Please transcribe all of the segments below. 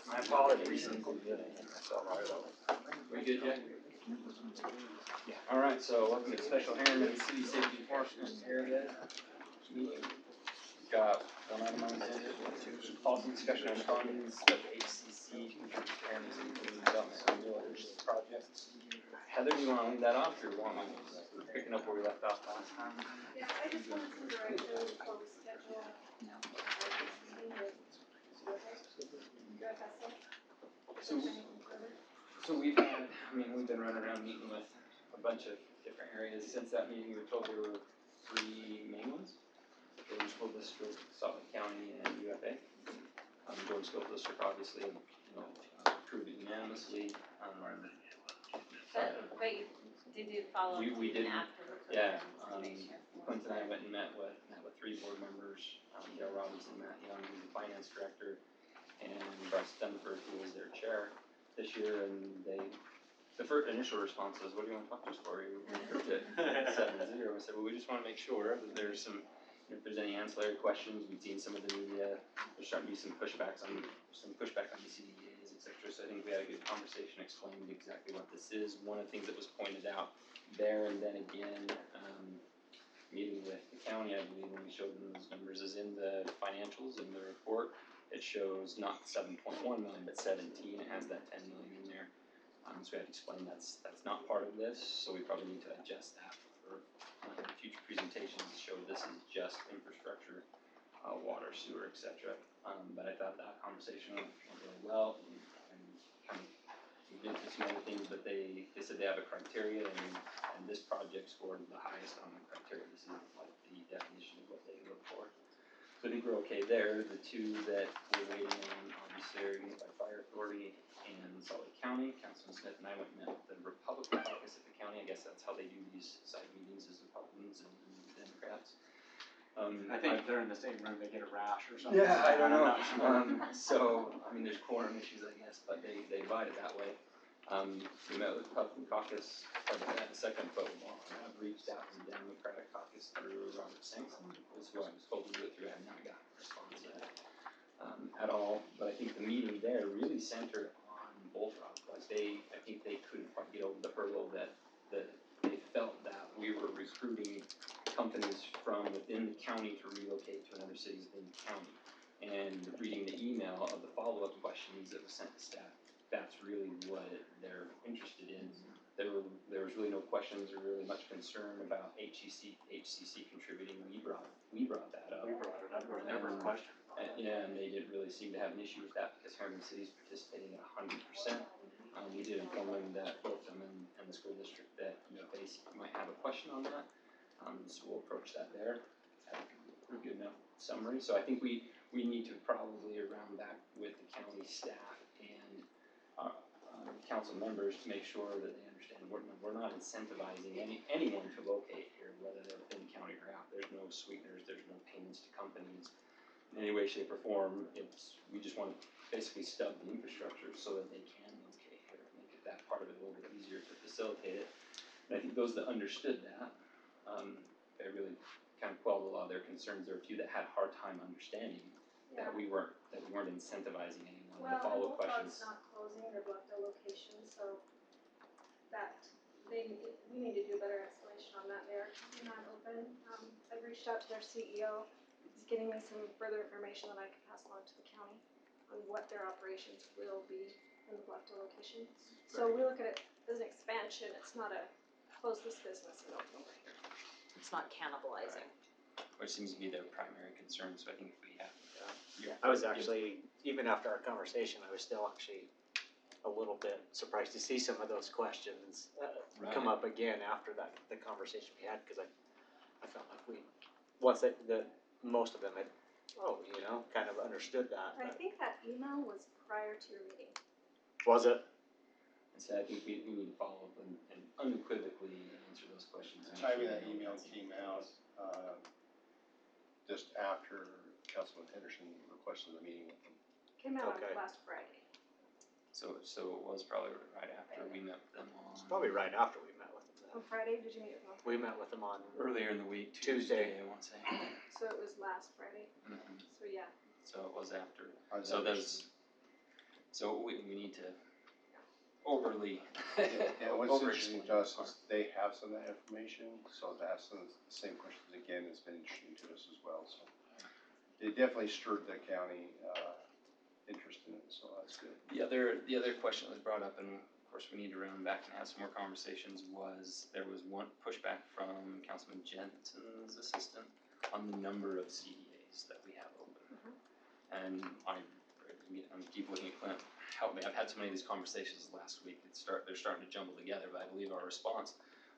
My apologies. We good, Jack? Yeah. All right, so welcome to the special hearing of the City Safety Enforcement Area meeting. We've got one item on the agenda, policy discussion on funds of HCC and the development of village projects. Heather, do you want to lead that off, or want me picking up where we left off last time? Yeah, I just wanted some direction before we schedule. So we've been running around meeting with a bunch of different areas. Since that meeting, we were told there were 3 main ones. Georgia School District, Salt Lake County, and UFA. Georgia School District obviously, approved it unanimously. But did you follow up we did after? Yeah. Quentin and I went and met with 3 board members. Dale Robinson, Matt Young, who's the finance director, and Bryce Dunford, who was their chair this year, and the first initial response was, "What do you want to talk to us for?" We approved it 7-0. I said, "Well, we just want to make sure that there's if there's any ancillary questions. We've seen some of the media. There's starting to be some pushback on the CDAs, etc." So I think we had a good conversation explaining exactly what this is. One of the things that was pointed out there, and then again, meeting with the county, I believe, when we showed them those numbers, is in the financials in the report. It shows not 7.1 million, but 17. It has that 10 million in there. So we had to explain that's not part of this. So we probably need to adjust that for future presentations to show this is just infrastructure, water, sewer, etc. But I thought that conversation went really well, and kind of we get into some other things. But they said they have a criteria, and this project scored the highest on the criteria. This is like the definition of what they look for. So I think we're okay there. The 2 that we're waiting on, obviously, are Unified Fire Authority and Salt Lake County. Councilman Smith and I went and met with the Republican caucus at the county. I guess that's how they do these side meetings, as Republicans and Democrats. I think if they're in the same room, they get a rash or something. Yeah, I don't know. So, there's quorum issues, I guess, but they divide it that way. We met with the Republican caucus quite a bit in a second, but I've reached out to the Democratic caucus through Robert Sampson, who's who I was told to do it through. I have not gotten a response yet at all. But I think the meeting there really centered on Bull Rock. Like I think they couldn't quite get over the hurdle that they felt that we were recruiting companies from within the county to relocate to another city within the county. And reading the email of the follow-up questions that was sent to staff, that's really what they're interested in. There was really no questions or really much concern about HCC contributing. We brought that up. We brought it up. There was never a question. And they didn't really seem to have an issue with that because Harriman City's participating at 100%. We did inform them that both them and the school district that they might have a question on that. So we'll approach that there. Have a good enough summary. So I think we need to probably round back with the county staff and council members to make sure that they understand we're not incentivizing anyone to locate here, whether they're within the county or out. There's no sweeteners, there's no payments to companies in any way, shape, or form. We just want to basically stub the infrastructure so that they can locate here, make it that part of it a little bit easier to facilitate it. And I think those that understood that, they really kind of quelled a lot of their concerns. There were a few that had a hard time understanding that we weren't incentivizing anyone. Well, The follow-up questions. not closing their Bluffdale location, so that we need to do a better explanation on that. They're not open. I've reached out to their CEO. He's getting me some further information that I can pass along to the county on what their operations will be in the Bluffdale location. So we look at it as an expansion. It's not a close this business and open over here. It's not cannibalizing. Which seems to be their primary concern, so I think if we have I was actually, even after our conversation, I was still actually a little bit surprised to see some of those questions come up again after the conversation we had, because I felt like most of them had, kind of understood that. I think that email was prior to your meeting. Was it? And so I think we need to follow up and unequivocally answer those questions. Timing that email came out just after Councilman Henderson requested the meeting with them. Came out Okay. on last Friday. So it was probably right after we met with them on. It's probably right after we met with them. On Friday, did you meet with them? We met with them on Earlier in the week, Tuesday. I want to say. So it was last Friday. So yeah. So it was after. On So Henderson. So we need to overly, Yeah, what's interesting over-explain to us is they have some of that information, so to ask them the same questions again has been interesting to us as well, so. It definitely stirred the county, interest in it, so that's good. The other question that was brought up, and of course we need to run back and have some more conversations, was there was one pushback from Councilman Jensen's assistant on the number of CDAs that we have open. And I'm keep looking at Clint, help me, I've had so many of these conversations last week, they're starting to jumble together, but I believe our response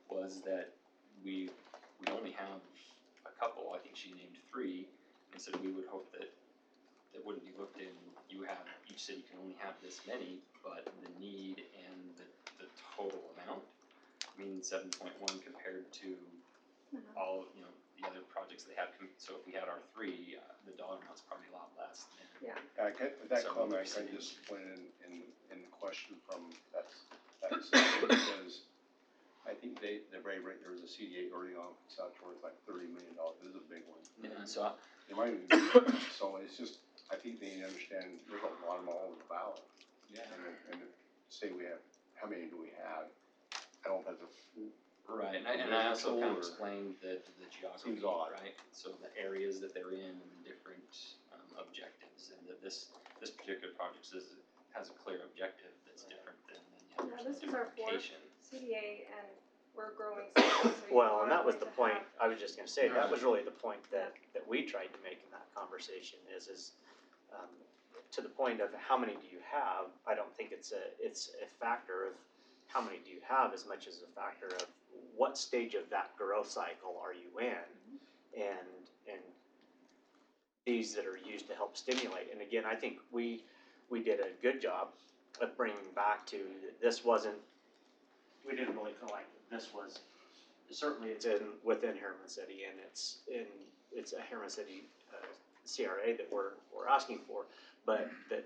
was that we only have a couple, I think she named 3, and said we would hope that wouldn't be looked in, each city can only have this many, but the need and the total amount, I mean, 7.1 compared to all, the other projects they have, so if we had our 3, the dollar amount's probably a lot less than. That So comment, I we're kind of disappointed in the question from that assistant, because I think there was a CDA early on, it's out towards like $30 million, this is a big one. Yeah, so It might even be, so it's just, I think they understand there's a lot of them all over the ballot. yeah. And say we have, how many do we have? I don't know if that's Right, and I also kind of Or- explained the geography, Seems odd. right? So the areas that they're in and the different objectives, and that this particular project has a clear objective that's different than the others, Yeah, in this is different our fourth location. CDA and we're growing cities, so you Well, and are that was going the to point, have- I was just gonna say, that was really the point that we tried to make in that conversation is, to the point of how many do you have, I don't think it's a factor of how many do you have as much as a factor of what stage of that growth cycle are you in? And these that are used to help stimulate, and again, I think we did a good job of bringing back to, this wasn't, we didn't really feel like this was, certainly it's within Harriman City, and it's a Harriman City CRA that we're asking for, but that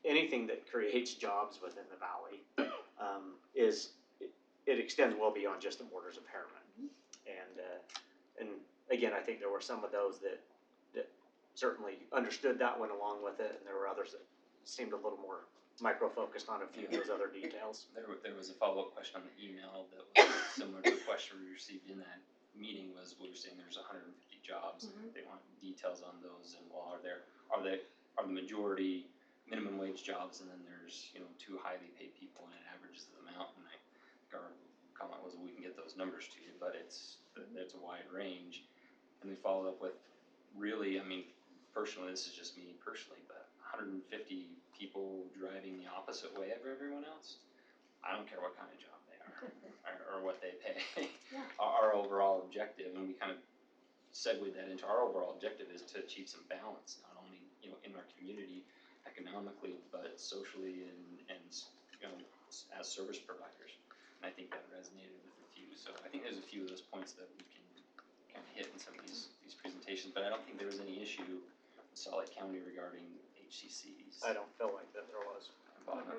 anything that creates jobs within the valley it extends well beyond just the borders of Harriman. And again, I think there were some of those that certainly understood that, went along with it, and there were others that seemed a little more micro-focused on a few of those other details. There was a follow-up question on the email that was similar to the question we received in that meeting, was we were saying there's 150 jobs, they want details on those, and well, are the majority minimum wage jobs, and then there's 2 highly paid people, and it averages them out, and our comment was we can get those numbers to you, but it's a wide range. And we followed up with, really, I mean, personally, this is just me personally, but 150 people driving the opposite way of everyone else, I don't care what kind of job they are or what they pay. Our overall objective, and we kind of segued that into our overall objective, is to achieve some balance, not only in our community economically, but socially and as service providers. And I think that resonated with a few. So I think there's a few of those points that we can kind of hit in some of these presentations, but I don't think there was any issue in Salt Lake County regarding HCCs. I don't feel like that there was.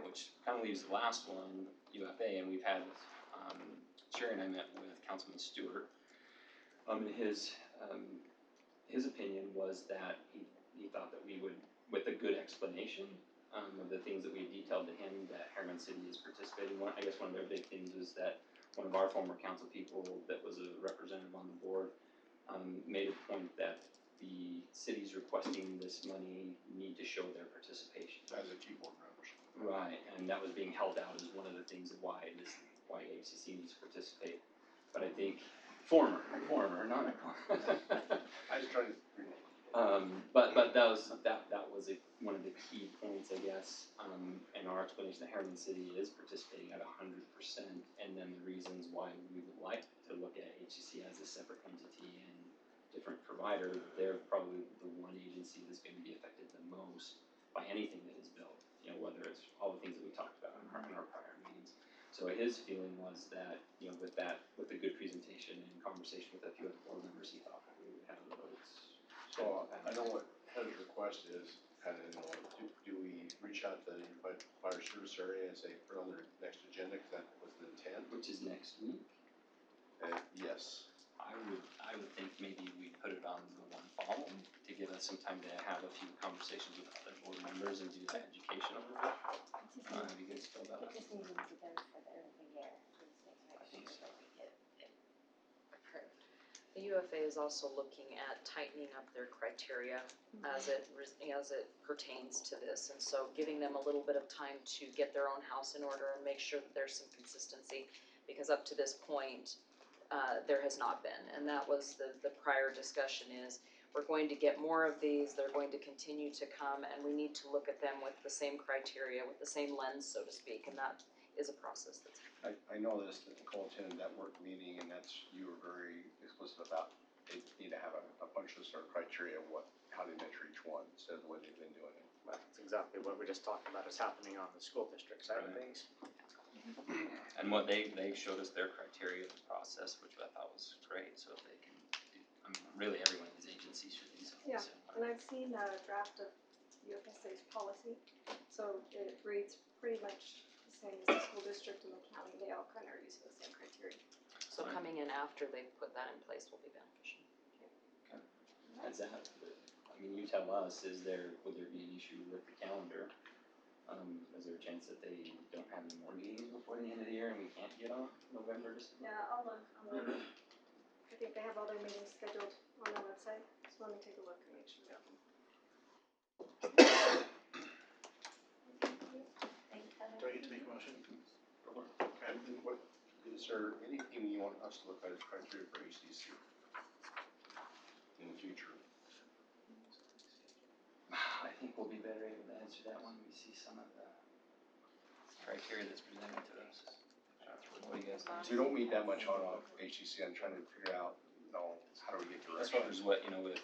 Which kind of leaves the last one, UFA, and we've had, Sherry and I met with Councilman Stewart. And his opinion was that he thought that we would, with a good explanation of the things that we detailed to him, that Harriman City is participating. I guess one of their big things is that one of our former council people that was a representative on the board made a point that the cities requesting this money need to show their participation. as a keyboard members. Right, and that was being held out as one of the things of why HCC needs to participate. But I think former, not I was trying to. but that was one of the key points, I guess, in our explanation that Harriman City is participating at 100%, and then the reasons why we would like to look at HCC as a separate entity and different provider. They're probably the one agency that's going to be affected the most by anything that is built, whether it's all the things that we talked about in our prior meetings. So his feeling was that, with a good presentation and conversation with a few of the board members, he thought that we would have the votes. So I know what Heather's request is, kind of, do we reach out to the fire service area and say, put on their next agenda, because that was the intent? Which is next week. Yes. I would think maybe we put it on the one following to give us some time to have a few conversations with other board members and do that education a little bit. Have you guys filled out? It just means that they're for the year, for the state to I think make so. sure that we get it approved. The UFA is also looking at tightening up their criteria as it pertains to this. And so giving them a little bit of time to get their own house in order and make sure that there's some consistency. Because up to this point, there has not been. And that was the prior discussion is, we're going to get more of these, they're going to continue to come, and we need to look at them with the same criteria, with the same lens, so to speak, and that is a process that's. I know this, that Nicole attended that work meeting, and that's, you were very explicit about, they need to have a punch list or criteria of how they measure each one, instead of the way they've been doing it. That's exactly what we just talked about is happening on the school district side of Right. things. And what they showed us their criteria of the process, which I thought was great, so if they can do, I mean, really every one of these agencies should do something Yeah. similar. And I've seen a draft of UFSA's policy, so it reads pretty much the same as the school district and the county, they all kind of are using the same criteria. So coming in after they've put that in place will be beneficial. Is that, I mean, you tell us, would there be an issue with the calendar? Is there a chance that they don't have any more meetings before the end of the year and we can't get on November, December? Yeah, I'll look on the, I think they have all their meetings scheduled on their website, so let me take a look and make sure. Thanks, Heather. Do I get to make a motion? Is there anything you want us to look at as criteria for HCC in the future? I think we'll be better able to answer that when we see some of the criteria that's presented to us. What do you guys think? We don't meet that much on HCC, I'm trying to figure out, how do we get As far direction? as what, with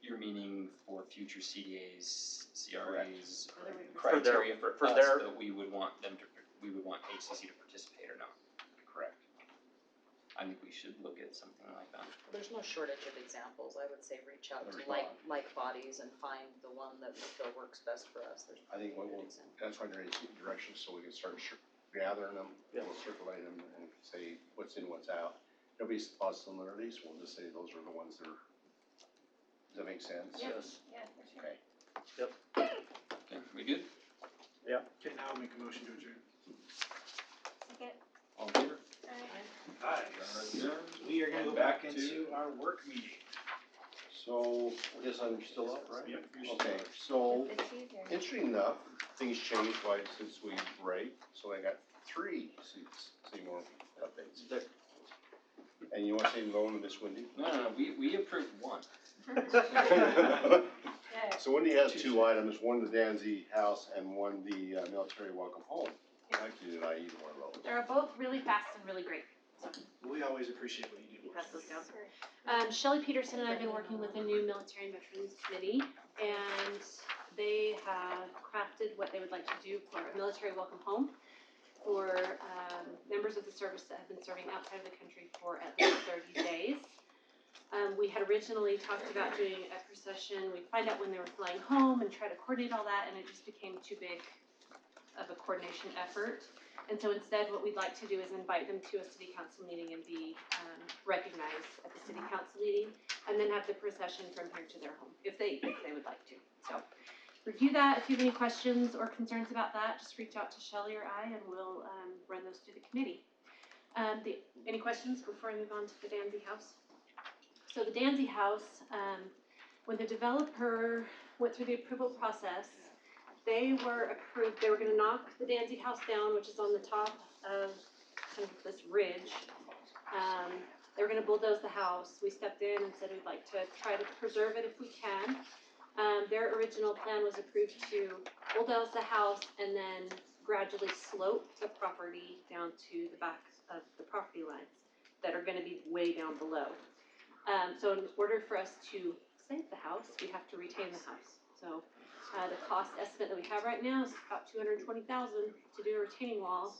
your meaning for future CDAs, CRAs, criteria for for us their- that we would want HCC to participate or not. Correct. I think we should look at something like that. There's no shortage of examples. I would say reach out to There's like bodies and find the one that we feel works best for us. There's I think plenty what of we'll, good examples. that's why they're in directions, so we can start gathering them, Yeah. we'll circulate them and say what's in, what's out. There'll be a lot of similarities, we'll just say those are the ones that are, does that make sense? Yes. Yeah, for sure. Okay. Okay, we good? Okay, now I'll make a motion to adjourn. Second. All in favor? Aye. We are gonna go back into our work meeting. So, I guess I'm still up, right? Yep, you're still Okay, up. so, Good to see you here. interesting enough, things changed since we break, so I got 3 Seymour updates. There- And you wanna say no to Miss Wendy? No, we approved one. Yeah. So Wendy has 2 items, one the Danzy House and one the military welcome home. I'd like to deny either one of those. They're both really fast and really great. We always appreciate what you do. Pass those down. Shelley Peterson and I have been working with the new Military and Veterans Committee, and they have crafted what they would like to do for a military welcome home for members of the service that have been serving outside of the country for at least 30 days. We had originally talked about doing a procession. We'd find out when they were flying home and try to coordinate all that, and it just became too big of a coordination effort. And so instead, what we'd like to do is invite them to a city council meeting and be recognized at the city council meeting, and then have the procession from here to their home, if they would like to. So review that. If you have any questions or concerns about that, just reach out to Shelley or I, and we'll run those through the committee. Any questions before I move on to the Danzy House? So the Danzy House, when the developer went through the approval process, they were approved, they were gonna knock the Danzy House down, which is on the top of kind of this ridge. They were gonna bulldoze the house. We stepped in and said we'd like to try to preserve it if we can. Their original plan was approved to bulldoze the house and then gradually slope the property down to the back of the property lines that are gonna be way down below. So in order for us to save the house, we have to retain the house. So the cost estimate that we have right now is about $220,000 to do a retaining wall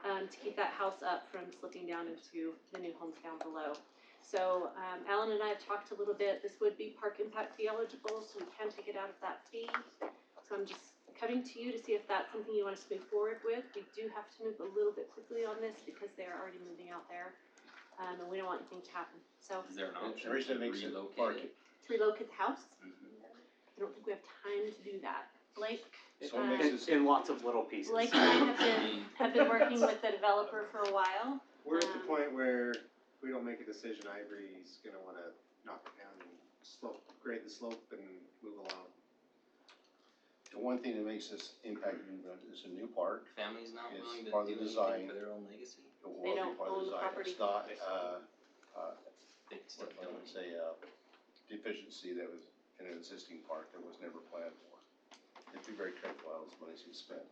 to keep that house up from slipping down into the new homes down below. So Alan and I have talked a little bit. This would be park impact fee eligible, so we can take it out of that fee. So I'm just coming to you to see if that's something you want us to move forward with. We do have to move a little bit quickly on this because they are already moving out there. and we don't want anything to happen. So, Is there an And option the reason to it makes it relocate park- it? to relocate the house, Mhm. I don't think we have time to do that. Blake, So it makes it, In lots of little pieces. Blake and I have been working with the developer for a while. We're at the Um, point where if we don't make a decision, Ivory's gonna wanna knock it down and grade the slope and move along. the one thing that makes this impact is a new park. Families not It's willing to part do of the anything design. for their own legacy? It will They be don't part of own the design. property. It's not, They still I don't. would say, deficiency that was in an existing park that was never planned for. It'd be very careful how this money's been spent.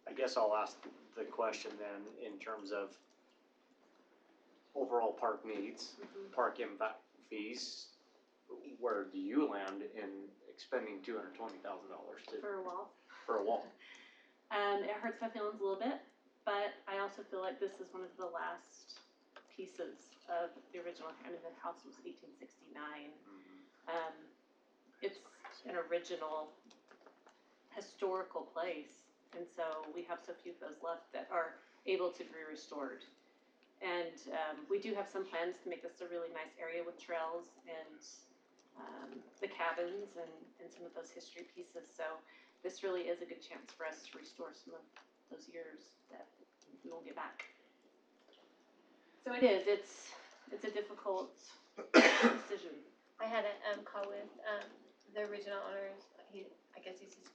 I guess I'll ask the question then in terms of overall park needs, park impact fees. Where do you land in expending $220,000 For a wall. for a wall? It hurts my feelings a little bit, but I also feel like this is one of the last pieces of the original, I mean, the house was 1869. It's an original historical place, and so we have so few of those left that are able to be restored. And we do have some plans to make this a really nice area with trails and the cabins and some of those history pieces. So this really is a good chance for us to restore some of those years that we won't get back. So it is, it's a difficult decision. I had a call with the original owners. I guess he's his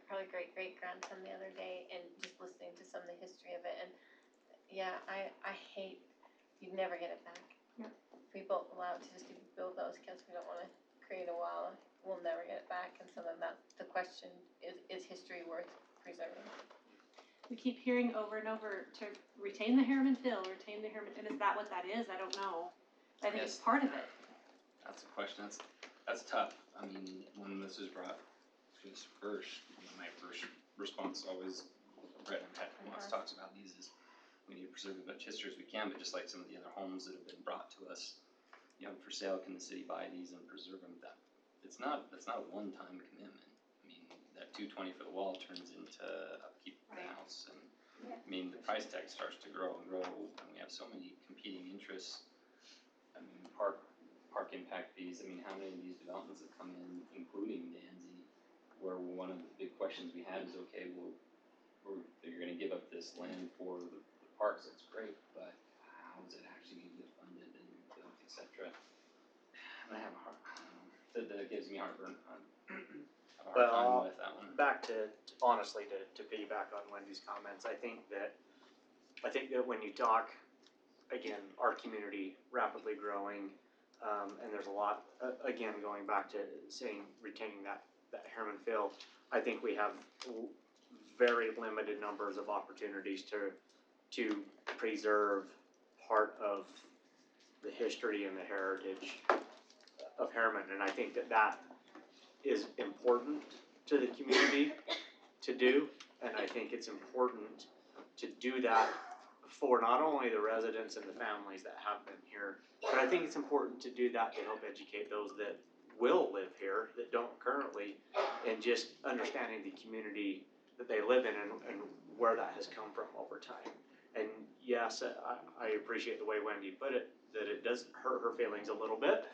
probably great grandson the other day, and just listening to some of the history of it. And yeah, I hate, you'd never get it back. Yeah. If we allow it to just build those because we don't want to create a wall, we'll never get it back. And so then that's the question: is history worth preserving? We keep hearing over and over to retain the Harriman Hill, retain the Harriman, and is that what that is? I don't know. I think it's Yes. part of it. That's a question, that's tough. I mean, when this was brought to us first, my first response always, Brett and Pat once talks about these is, we need to preserve as much history as we can, but just like some of the other homes that have been brought to us, you know, for sale, can the city buy these and preserve them? That's not a one-time commitment. I mean, that $220 for the wall turns into upkeep of the house, and Yeah. I mean, the price tag starts to grow and grow, and we have so many competing interests. I mean, park impact fees, I mean, how many of these developments have come in, including Danzy, where one of the big questions we had is, okay, well, you're gonna give up this land for the parks, that's great, but how is it actually gonna get funded and built, et cetera? And I have a hard, that gives me heartburn, I have a hard time with that one. Back to, honestly, to piggyback on Wendy's comments, I think that when you talk, again, our community rapidly growing, and there's a lot, again, going back to saying, retaining that Harriman Field, I think we have very limited numbers of opportunities to preserve part of the history and the heritage of Harriman, and I think that is important to the community to do, and I think it's important to do that for not only the residents and the families that have been here, but I think it's important to do that to help educate those that will live here, that don't currently, and just understanding the community that they live in and where that has come from over time. And yes, I appreciate the way Wendy put it, that it does hurt her feelings a little bit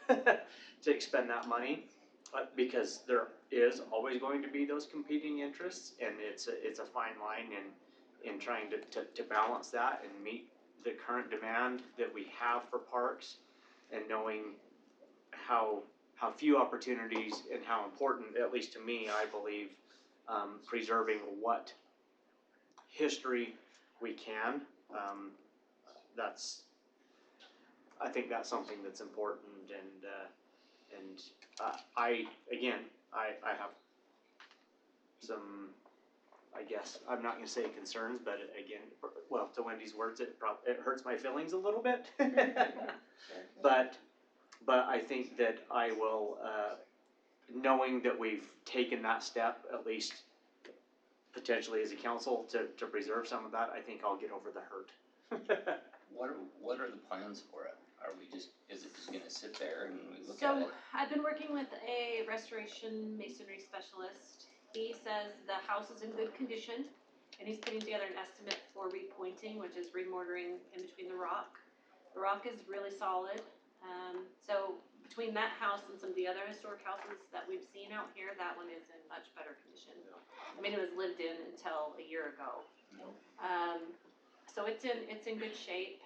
to expend that money, because there is always going to be those competing interests, and it's a fine line in trying to balance that and meet the current demand that we have for parks, and knowing how few opportunities and how important, at least to me, I believe, preserving what history we can. I think that's something that's important, and I have some, I guess, I'm not gonna say concerns, but again, well, to Wendy's words, it hurts my feelings a little bit. But I think that I will, knowing that we've taken that step, at least potentially as a council, to preserve some of that, I think I'll get over the hurt. What are the plans for it? Is it just gonna sit there and we look at So it? I've been working with a restoration masonry specialist. He says the house is in good condition, and he's putting together an estimate for repointing, which is remortaring in between the rock. The rock is really solid. So between that house and some of the other historic houses that we've seen out here, that one is in much better condition. I mean, it was lived in until a year ago. So it's in good shape.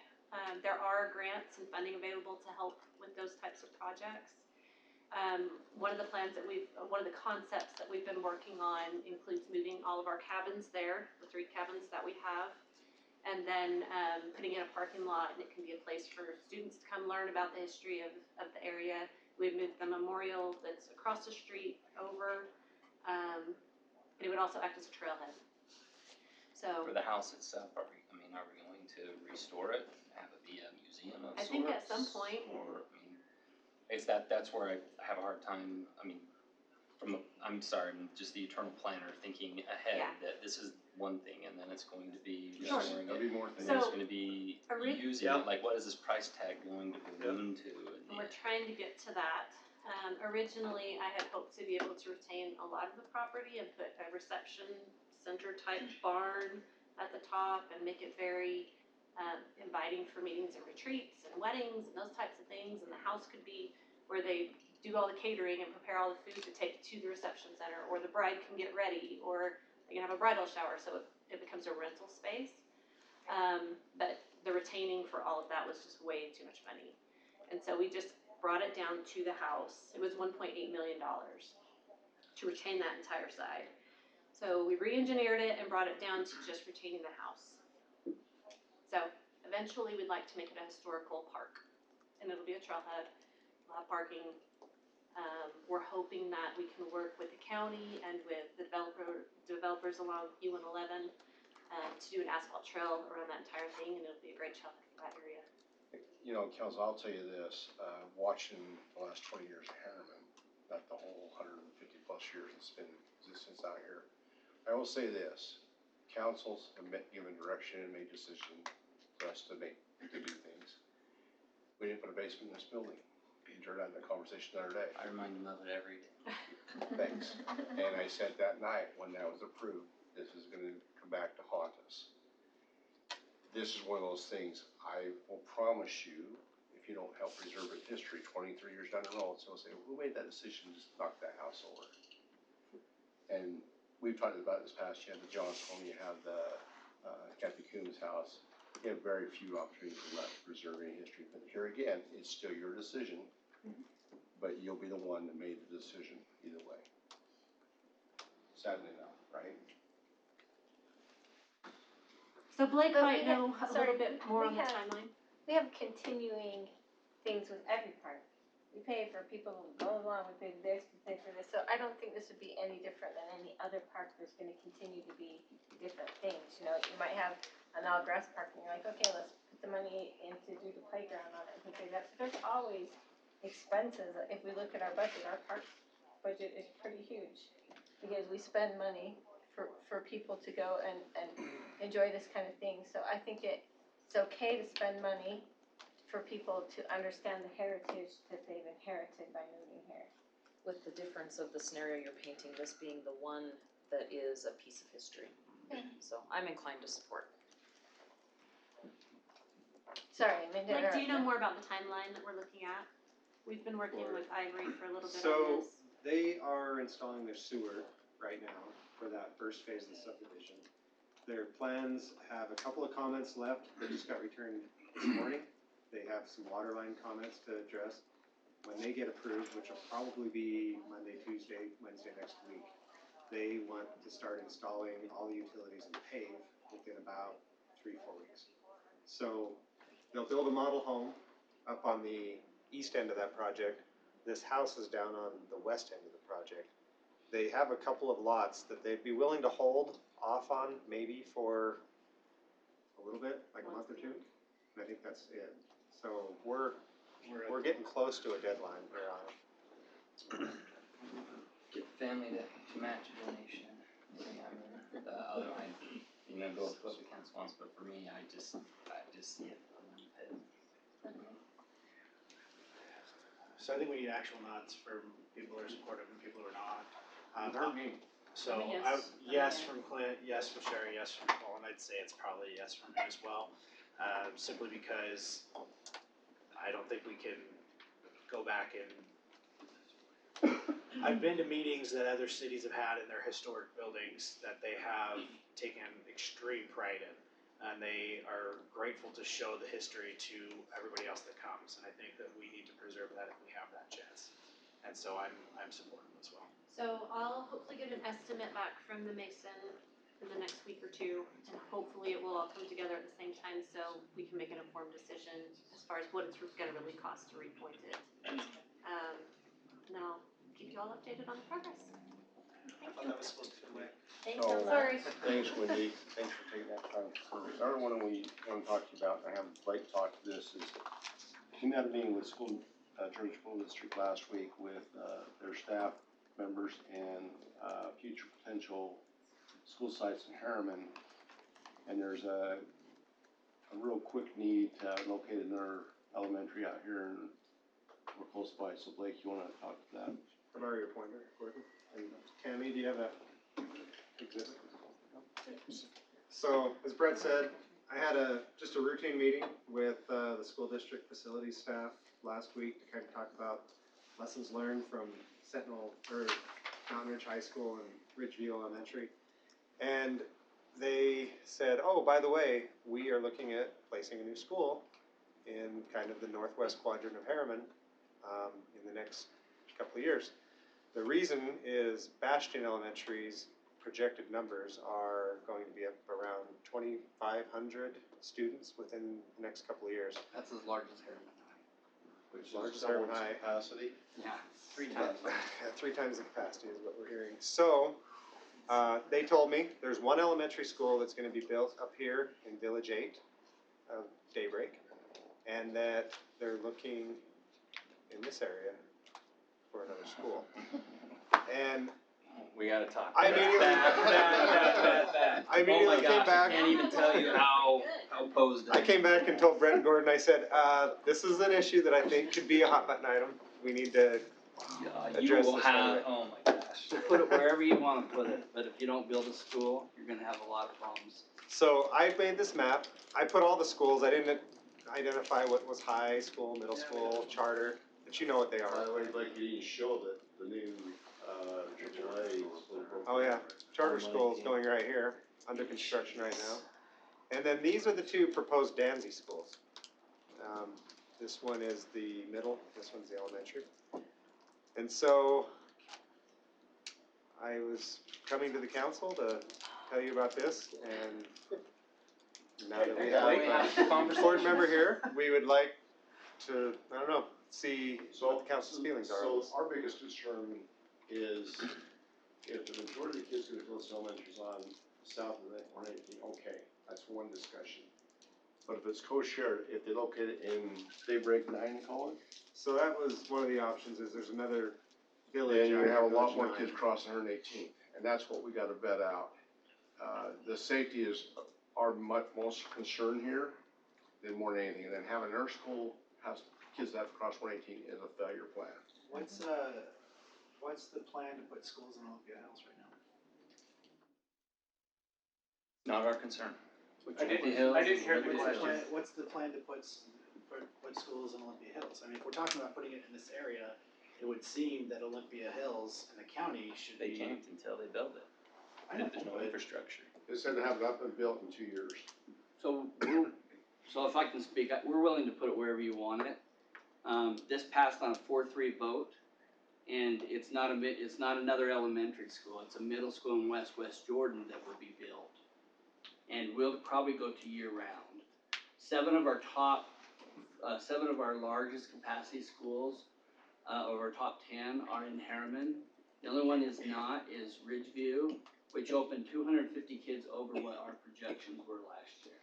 There are grants and funding available to help with those types of projects. One of the concepts that we've been working on includes moving all of our cabins there, the 3 cabins that we have, and then putting in a parking lot, and it can be a place for students to come learn about the history of the area. We've moved the memorial that's across the street over, and it would also act as a trailhead. So For the house itself, are we going to restore it, have it be a museum of sorts? I think at some point. Or, it's that's where I have a hard time, I'm sorry, I'm just the eternal planner thinking ahead, Yeah. that this is one thing, and then it's going to be Sure. restoring There'll it. be more And things. then it's So, gonna be using Yeah. it, like what is this price tag going to balloon to? And we're trying to get to that. Originally, I had hoped to be able to retain a lot of the property and put a reception center type barn at the top and make it very inviting for meetings and retreats and weddings and those types of things. And the house could be where they do all the catering and prepare all the food to take to the reception center, or the bride can get ready, or they can have a bridal shower, so it becomes a rental space. But the retaining for all of that was just way too much money. And so we just brought it down to the house. It was $1.8 million to retain that entire side. So we re-engineered it and brought it down to just retaining the house. So eventually we'd like to make it a historical park, and it'll be a trailhead, we'll have parking. We're hoping that we can work with the county and with the developers along U111 to do an asphalt trail around that entire thing, and it'll be a great trailhead for that area. You know, Kelsey, I'll tell you this, watching the last 20 years of Harriman, not the whole 150 plus years it's been in existence out here, I will say this, councils have given direction and made decisions for us to do things. We didn't put a basement in this building. You heard that in the conversation the other day. I remind them of it every day. Thanks. And I said that night when that was approved, this is gonna come back to haunt us. This is one of those things, I will promise you, if you don't help preserve its history 23 years down the road, someone will say, who made that decision to just knock that house over? And we've talked about it this past, you have the John's home, you have the Kathy Coombs house. You have very few opportunities left to preserve any history, but here again, it's still your decision. But you'll be the one that made the decision either way. Sadly enough, right? So Blake But might we know have- a sorry, little bit more on we the have- timeline. We have continuing things with every park. We pay for people who go along, we pay for this, we pay for this, so I don't think this would be any different than any other park. There's gonna continue to be different things, you know, you might have an all grass park and you're like, okay, let's put the money in to do the playground on it, and things like that. So there's always expenses. If we look at our budget, our park budget is pretty huge, because we spend money for people to go and enjoy this kind of thing. So I think it's okay to spend money for people to understand the heritage that they've inherited by moving here. With the difference of the scenario you're painting, this being the one that is a piece of history. Yeah. So I'm inclined to support. Sorry, I mean to Blake, do you interrupt know more about the timeline that we're looking at? We've been working with Ivory for a little bit on So this. they are installing their sewer right now for that first phase of the subdivision. Their plans have a couple of comments left, they just got returned this morning. They have some water line comments to address. When they get approved, which will probably be Monday, Tuesday, Wednesday next week, they want to start installing all the utilities and pave within about 3-4 weeks. So they'll build a model home up on the east end of that project. This house is down on the west end of the project. They have a couple of lots that they'd be willing to hold off on maybe for a little bit, like a month or two. And I think that's it. So we're getting close to a deadline here on it. Get the family to match a donation. The other line, go with what the council wants, but for me, I just see it. So I think we need actual nods for people who are supportive and people who are not. Not me. So, Yes. yes from Clint, yes from Sherry, yes from Paul, and I'd say it's probably a yes from me as well. Simply because think we can go back and, I've been to meetings that other cities have had in their historic buildings that they have taken extreme pride in. And they are grateful to show the history to everybody else that comes, and I think that we need to preserve that if we have that chance. And so I'm supportive as well. So I'll hopefully get an estimate back from the Mason in the next week or two, and hopefully it will all come together at the same time so we can make an informed decision as far as what it's gonna really cost to repoint it. And then I'll keep you all updated on the progress. I thought that was supposed to be quick. Thanks, Oh. sorry. Thanks, Wendy, thanks for taking that time. The other one we wanna talk to you about, and I have Blake talk to this, is we had a meeting with Georgia School District last week with, their staff members and, future potential school sites in Harriman. And there's a real quick need to locate another elementary out here, and we're close by, so Blake, you wanna talk to that? What are your pointer, Gordon? And Tammy, do you have that exhibit? So, as Brett said, I had just a routine meeting with the school district facilities staff last week to kind of talk about lessons learned from Mountain Ridge High School and Ridgeview Elementary. And they said, oh, by the way, we are looking at placing a new school in kind of the northwest quadrant of Harriman in the next couple of years. The reason is Bastion Elementary's projected numbers are going to be up around 2,500 students within the next couple of years. That's as large as Harriman High. Which Large is Harriman someone's High. capacity. Yeah, 3 times. Yeah, 3 times the capacity is what we're hearing. So, they told me there's one elementary school that's gonna be built up here in Village 8 of Daybreak, and that they're looking in this area for another school. And We gotta talk. I immediately- I immediately Oh my came gosh, back. I can't even tell you how opposed I came back and told Brett and Gordon, I said, this is an issue that I think could be a hot button item. We need to You address will this right have, away. oh my gosh. Put it wherever you wanna put it, but if you don't build a school, you're gonna have a lot of problems. So I made this map, I put all the schools, I didn't identify what was high school, middle school, charter, but you know what they By are. the way, Blake, you didn't show that the new, AAA. Oh yeah, charter school is going right here, under construction right now. And then these are the 2 proposed Danzy schools. This one is the middle, this one's the elementary. And so, I was coming to the council to tell you about this, and now that we have a board member here, we would like to, I don't know, see what the council's feelings are on this. So our biggest concern is if the majority of the kids gonna go to elementaries on south of the 118, okay, that's one discussion. But if it's co-shared, if they locate it in Daybreak 9, you call it? So that was one of the options, is there's another village. Then you out have a here, lot Village more 9. kids crossing 118th, and that's what we gotta vet out. The safety is our most concern here, than more than anything, and then having our school has kids that have to cross 118 is a failure plan. What's the plan to put schools in Olympia Hills right now? Not our concern. I didn't hear the question. What's the plan to put schools in Olympia Hills? I mean, if we're talking about putting it in this area, it would seem that Olympia Hills and the county should They be. can't until they build it. I know, There's no but- infrastructure. They said to have it up and built in 2 years. So, so if I can speak, we're willing to put it wherever you want it. This passed on a 4-3 vote, and it's not another elementary school, it's a middle school in West Jordan that would be built. And we'll probably go to year round. 7 of our largest capacity schools, of our top 10 are in Harriman. The only one is not, is Ridgeview, which opened 250 kids over what our projections were last year.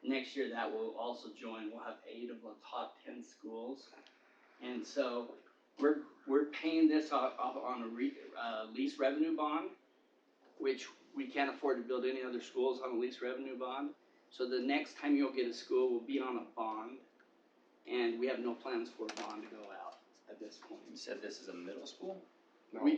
Next year, that will also join, we'll have 8 of the top 10 schools. And so, we're paying this off on a lease revenue bond, which we can't afford to build any other schools on a lease revenue bond. So the next time you'll get a school will be on a bond, and we have no plans for a bond to go out at this point. You said this is a middle school?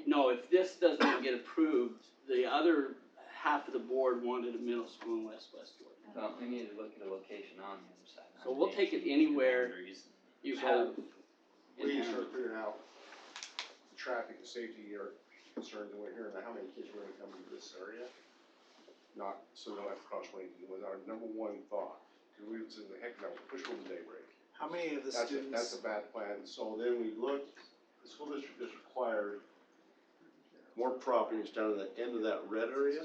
No, if this doesn't get approved, the other half of the board wanted a middle school in West Jordan. Well, we need to look at a location on the other side. So we'll take it anywhere. You So, have. we need to start figuring out the traffic and safety are concerns and we're hearing how many kids are gonna come into this area. Not, so they don't have to cross Wayne, was our number one thought, cause we was in the heck, no, push over the daybreak. How many of the That's students? a bad plan, so then we looked, the school district has required more properties down at the end of that red area.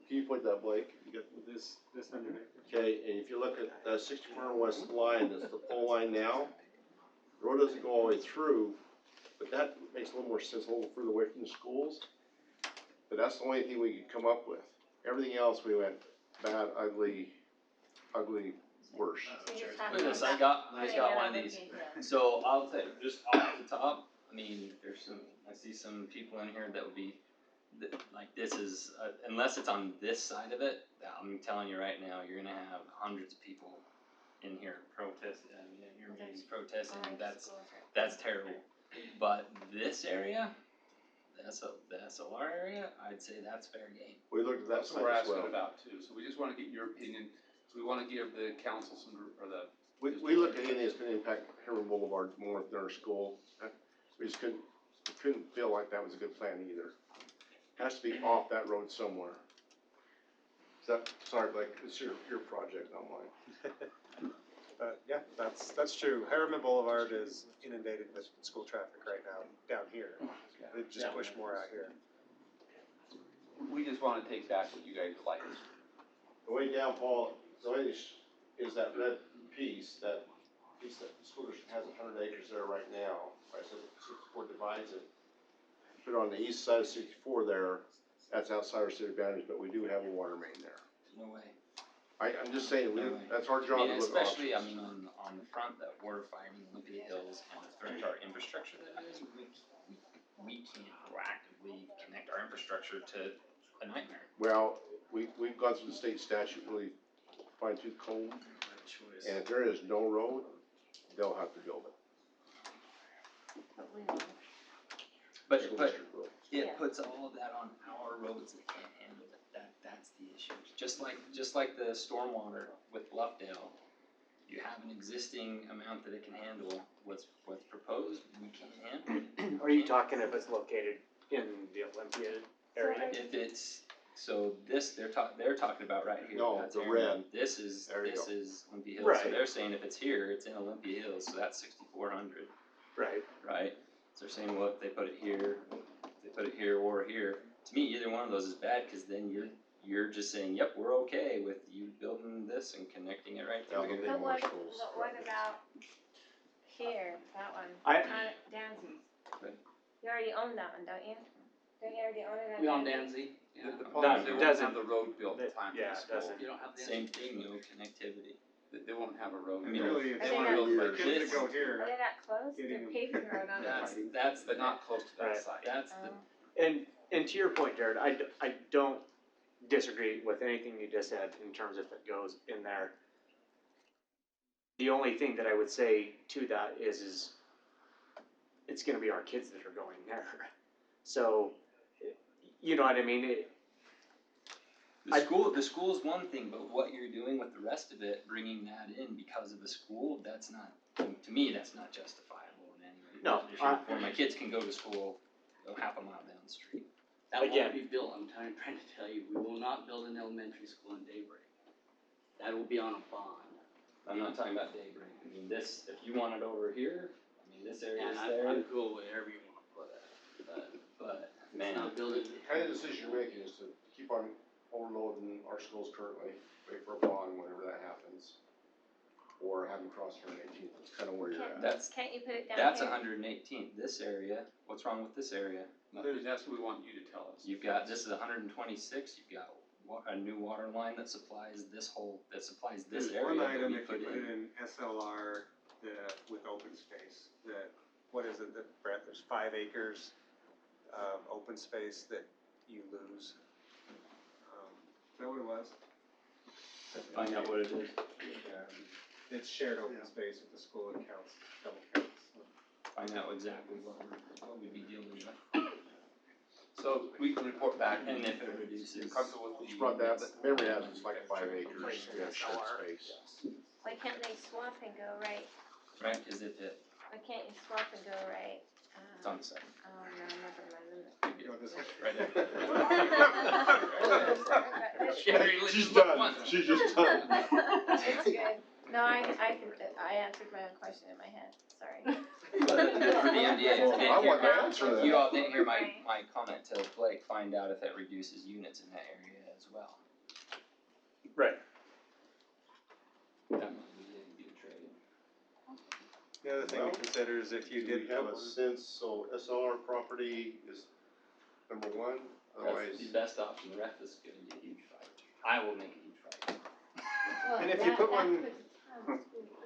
Can you point that, Blake? You got This underneath. Okay, and if you look at the 64 West line, that's the pole line now, the road doesn't go all the way through, but that makes a little more sense, a little further away from the schools. But that's the only thing we could come up with. Everything else, we went bad, ugly, worse. So you just have Look at to- this, I got Yeah, one of these. So I'll say, just off the top, I mean, I see some people in here that would be, like, this is, unless it's on this side of it, I'm telling you right now, you're gonna have hundreds of people in here protesting, in your meetings protesting, that's terrible. But this area, the SLR area, I'd say that's fair game. We looked at that That's side what we're as asking well. about too, so we just wanna get your opinion, so we wanna give the council some, or the. We looked at anything that's gonna impact Herman Boulevard more than our school. We just couldn't feel like that was a good plan either. Has to be off that road somewhere. Sorry, Blake, it's your project, not mine. Yeah, that's true. Harriman Boulevard is inundated with school traffic right now, down here. They've just pushed more out here. We just wanna take back what you guys like. The way down, Paul, the way is that red piece, that the school district has 100 acres there right now. I said 64 divides it. Put it on the east side of 64 there, that's outside our city boundaries, but we do have a water main there. No way. I'm just saying, No way. that's our I job mean, to look at especially, I options. mean, on the front that we're fighting Olympia Hills and the threat to our infrastructure that is, we can't proactively connect our infrastructure to a nightmare. Well, we've gone through the state statute really fine tooth comb, and if there is no road, they'll have to build it. But we will. But School but district will. it Yeah. puts all of that on our roads that can't handle it. That's the issue. Just like the stormwater with Bluffdale, you have an existing amount that it can handle. What's proposed, we can't handle. Are you talking if it's located in the Olympia area? If it's, so this, they're talking about right here. No, that's the Aaron. red. This is There you go. Olympia Hills. So Right. they're saying if it's here, it's in Olympia Hills, so that's 6,400, Right. right? So they're saying, well, if they put it here, or here. To me, either one of those is bad, cause then you're just saying, yep, we're okay with you building this and connecting it right Yeah, through here. But more But schools. what about here, that one? Danzy's. Right. You already own that one, don't you? Don't you already own it on We on Danzy? Danzy, yeah. The problem is they won't doesn't- have the road built in time for yeah, the it school. doesn't. You don't have Danzy. Same thing, no connectivity. They won't have a road. I mean, Really, Are it's they one not- of those Years. kids that go Are here. they not close? They're Getting- paving the road on that. That's But not close to that Right. site. That's the, Oh. And to your point, Jared, I don't disagree with anything you just said in terms of if it goes in there. The only thing that I would say to that is it's gonna be our kids that are going there. So, you know what I mean? the school's one thing, but what you're doing with the rest of it, bringing that in because of the school, that's not, to me, that's not justifiable in any way. No, shape, or form. My kids can go to school, half a mile down the street. That Again. won't be built, I'm trying to tell you, we will not build an elementary school in Daybreak. That will be on a bond. I'm not talking about Daybreak, I mean, this, if you want it over here, I mean, this area And is there, I'm cool with wherever you wanna put it, but, it's man, not building. The kind of decision you're making is to keep on overloading our schools currently, wait for a bond whenever that happens. Or have them cross here in 18th, that's kind of where you're at. that's, Can't you put it down that's here? 118th, this area, what's wrong with this area? Nothing, that's what we want you to tell us. You've got, this is 126, you've got a new water line that supplies this There's area one that item, we if you put put it in. in SLR, with open space, what is it, Brett, there's 5 acres of open space that you lose. Is that what it was? Find out what it is, It's shared open space with the school, it counts, double counts. find out exactly what we'd be dealing with. So we can report back. And if it reduces. You're comfortable with the. Just brought that, but memory has it's like 5 acres, yeah, shared space. Why can't they swap and go right right, cause if Why can't you swap and go right? it's on the side. Oh, no, never mind. You know, this is- Right there. It's Sherry, She's look done, once. she's just done. good. No, I answered my own question in my head, sorry. For the MDA, Well, I want to answer if that. you all didn't hear my comment to Blake, find out if it reduces units in that area as well. Right. That might be a good trade. The other thing Well, to consider is if you Do did we have put a one, sense, so SLR property is number one, otherwise. That's the best option, the rest is gonna be a huge fight. I will make a huge fight. And if you put one-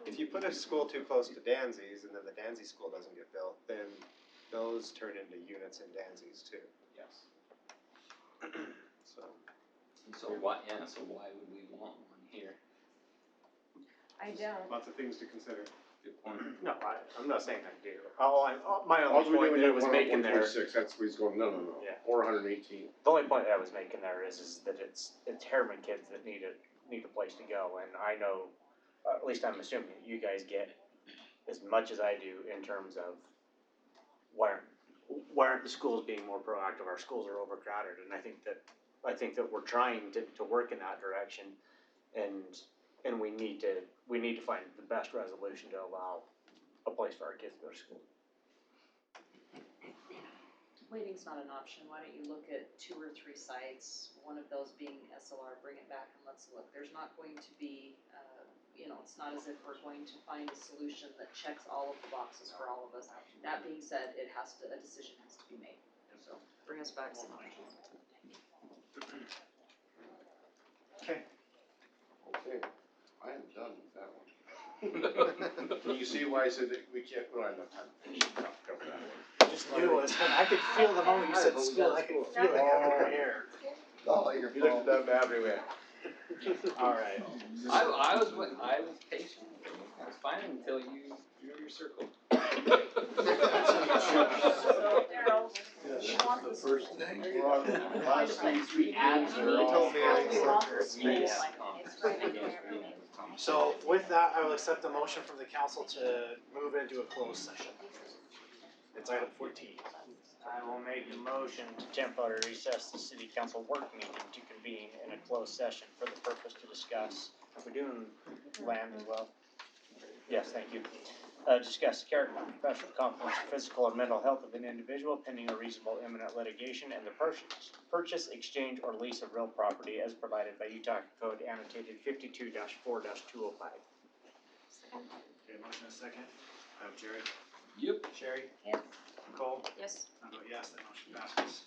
if you put a school too close to Danzy's and then the Danzy school doesn't get built, then those turn into units in Danzy's too, Yes. so. So why would we want one here? I don't. Lots of things to consider. Good point. No, I'm not saying I do. My All only we're point doing that I is was one on making there, 126, that's where he's going, no, Yeah. or 118. the only point that I was making there is that it's Harriman kids that need a place to go, and I know, at least I'm assuming that you guys get as much as I do in terms of why aren't the schools being more proactive? Our schools are overcrowded, and I think that we're trying to work in that direction, and we need to find the best resolution to allow a place for our kids to go to school. Waiting's not an option, why don't you look at 2 or 3 sites, one of those being SLR, bring it back and let's look. There's not going to be, it's not as if we're going to find a solution that checks all of the boxes for all of us. That being said, a decision has to be made, so bring us back some options. Okay. Okay, I am done with that one. You see why I said that we can't, well, I don't have time to cover that one. Just knew it. I could feel the moment you said school. I could feel it out here. Oh, you're. You looked at that everywhere. All right. I was patient, I was fine until you drew your circle. So Daryl, you want The this first thing. last thing. Three ads are all- told me I we want this Yes. school, like, it's right there. So with that, I will accept a motion from the council to move into a closed session. It's item 14. I will make the motion to temporarily recess the city council work meeting to convene in a closed session for the purpose to discuss, we're doing land as well? Yes, thank you. Discuss character, professional competence, physical or mental health of an individual pending a reasonable imminent litigation and the purchase, exchange, or lease of real property as provided by Utah Code annotated 52-4-205. Okay, motion and a second. I have Jared. Yep. Sherry. Yes. Nicole. Yes? I vote yes, that motion passes.